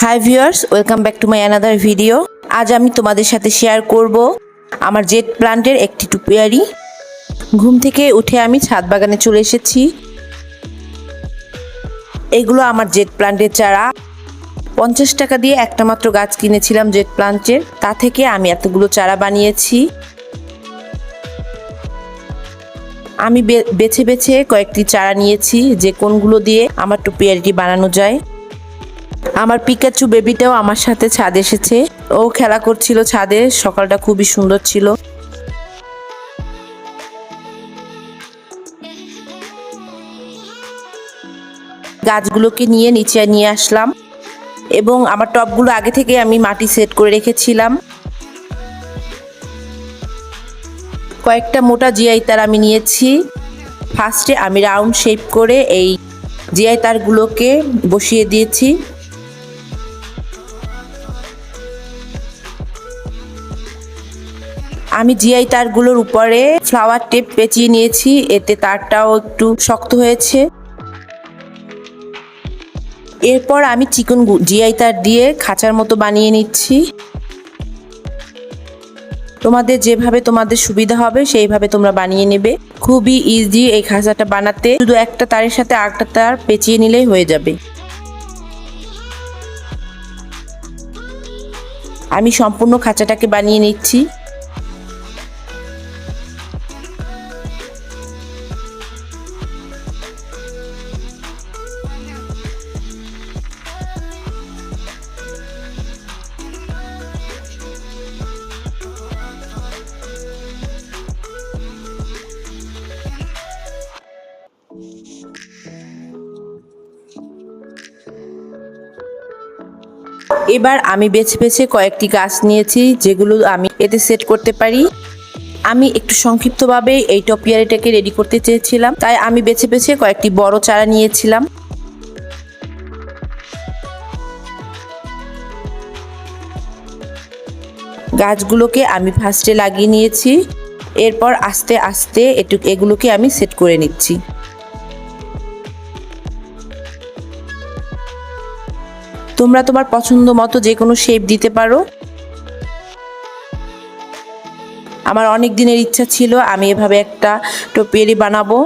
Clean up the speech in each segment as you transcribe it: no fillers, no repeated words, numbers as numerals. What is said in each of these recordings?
Hi viewers, welcome back to my another video. আজ আমি তোমাদের সাথে শেয়ার করব আমার জেড প্লান্টের একটি টুপিয়ারি। ঘুম থেকে উঠে আমি ছাদ বাগানে চলে এসেছি। এগুলো আমার জেড প্লান্টের চারা। 50 টাকা দিয়ে একটা মাত্র গাছ কিনেছিলাম জেড প্লান্টের, তা থেকে আমি এতগুলো চারা বানিয়েছি। আমি বেছে বেছে কয়েকটি চারা নিয়েছি যে কোনগুলো দিয়ে আমার টুপিয়ারিটি বানানো যায়। আমার পিকাচু বেবিটাও আমার সাথে ছাদে এসেছে, ও খেলা করছিল ছাদে। সকালটা খুবই সুন্দর ছিল। গাছগুলোকে নিয়ে নিচে নিয়ে আসলাম এবং আমার টবগুলো আগে থেকে আমি মাটি সেট করে রেখেছিলাম। কয়েকটা মোটা জিআই তার আমি নিয়েছি। ফার্স্টে আমি রাউন্ড শেপ করে এই জিআই তারগুলোকে বসিয়ে দিয়েছি। আমি জিআই তারগুলোর উপরে ফ্লাওয়ার টেপ পেঁচিয়ে নিয়েছি, এতে তারটাও একটু শক্ত হয়েছে। এরপর আমি চিকন জিআই তার দিয়ে খাঁচার মতো বানিয়ে নিচ্ছি। তোমাদের যেভাবে তোমাদের সুবিধা হবে সেইভাবে তোমরা বানিয়ে নেবে। খুবই ইজি এই খাঁচাটা বানাতে, শুধু একটা তারের সাথে আরেকটা তার পেঁচিয়ে নিলেই হয়ে যাবে। আমি সম্পূর্ণ খাঁচাটাকে বানিয়ে নিচ্ছি। এবার আমি বেছে বেছে কয়েকটি গাছ নিয়েছি যেগুলো আমি এতে সেট করতে পারি। আমি একটু সংক্ষিপ্তভাবে এই টপিয়ারিটাকে রেডি করতে চেয়েছিলাম, তাই আমি বেছে বেছে কয়েকটি বড় চারা নিয়েছিলাম। গাছগুলোকে আমি ফার্স্টে লাগিয়ে নিয়েছি, এরপর আস্তে আস্তে এগুলোকে আমি সেট করে নিচ্ছি। তোমরা তোমার পছন্দ মতো যে কোনো শেপ দিতে পারো। আমার অনেক দিনের ইচ্ছা ছিল আমি এভাবে একটা টপিয়ারি বানাবো।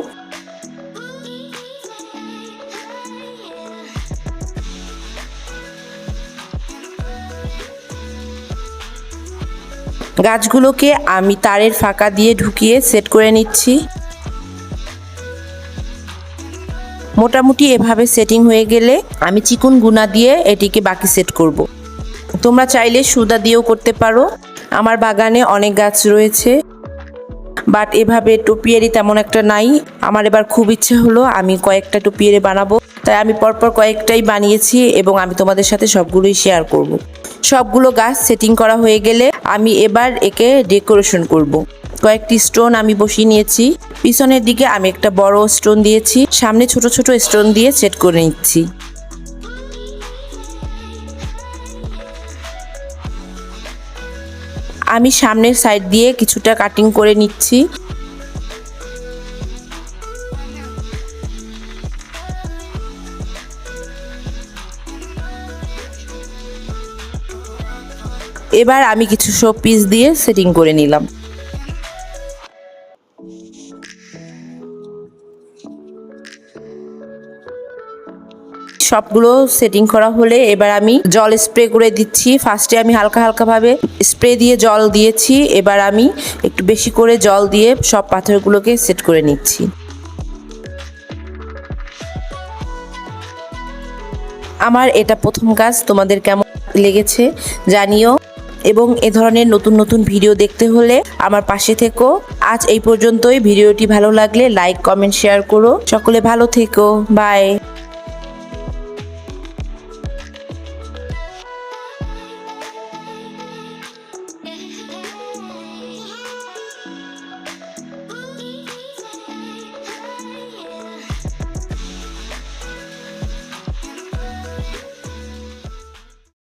গাছগুলোকে আমি তারের ফাঁকা দিয়ে ঢুকিয়ে সেট করে নিচ্ছি। মোটামুটি এভাবে সেটিং হয়ে গেলে আমি চিকন গুনা দিয়ে এটিকে বাকি সেট করব। তোমরা চাইলে সুতা দিয়েও করতে পারো। আমার বাগানে অনেক গাছ রয়েছে, বাট এভাবে টপিয়ারি তেমন একটা নাই। আমার এবার খুব ইচ্ছে হলো আমি কয়েকটা টপিয়ারি বানাবো, তাই আমি পরপর কয়েকটাই বানিয়েছি এবং আমি তোমাদের সাথে সবগুলোই শেয়ার করব। সবগুলো গাছ সেটিং করা হয়ে গেলে আমি এবার একে ডেকোরেশন করব। কয়েকটি স্টোন আমি বসিয়ে নিয়েছি। পিছনের দিকে আমি একটা বড় স্টোন দিয়েছি, সামনে ছোট ছোট স্টোন দিয়ে সেট করে নিচ্ছি। আমি সামনের সাইড দিয়ে কিছুটা কাটিং করে নিচ্ছি। এবার আমি কিছু শো পিস দিয়ে সেটিং করে নিলাম। সবগুলো সেটিং করা হলে এবার আমি জল স্প্রে করে দিচ্ছি। ফার্স্টে আমি হালকা হালকা ভাবে স্প্রে দিয়ে জল দিয়েছি, এবার আমি একটু বেশি করে জল দিয়ে সব পাথরগুলোকে সেট করে নিচ্ছি। আমার এটা প্রথম কাজ, তোমাদের কেমন লেগেছে জানিও, এবং এ ধরনের নতুন নতুন ভিডিও দেখতে হলে আমার পাশে থেকো। আজ এই পর্যন্তই। ভিডিওটি ভালো লাগলে লাইক, কমেন্ট, শেয়ার করো। সকলে ভালো থেকো। বাই।